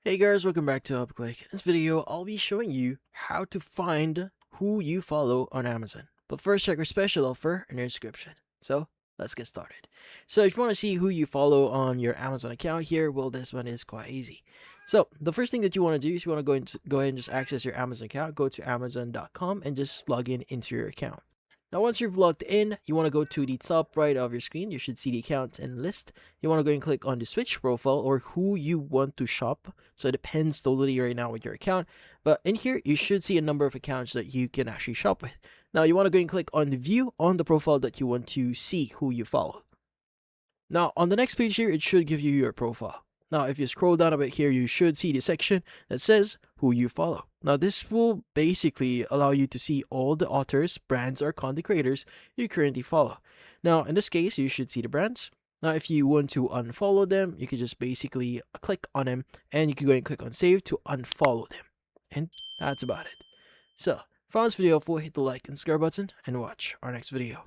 Hey guys, welcome back to UpClick. In this video, I'll be showing you how to find who you follow on Amazon. But first, check our special offer in your description. So, let's get started. So, if you want to see who you follow on your Amazon account here, well, this one is quite easy. So, the first thing that you want to do is you want to go ahead and just access your Amazon account, go to amazon.com and just log in into your account. Now, once you've logged in, you want to go to the top right of your screen. You should see the accounts and list. You want to go and click on the switch profile or who you want to shop. So it depends totally right now with your account. But in here, you should see a number of accounts that you can actually shop with. Now, you want to go and click on the view on the profile that you want to see who you follow. Now, on the next page here, it should give you your profile. Now, if you scroll down a bit here, you should see the section that says who you follow. Now, this will basically allow you to see all the authors, brands, or content creators you currently follow. Now, in this case, you should see the brands. Now, if you want to unfollow them, you can just basically click on them and you can go and click on save to unfollow them. And that's about it. So, if you found this video helpful, hit the like and subscribe button and watch our next video.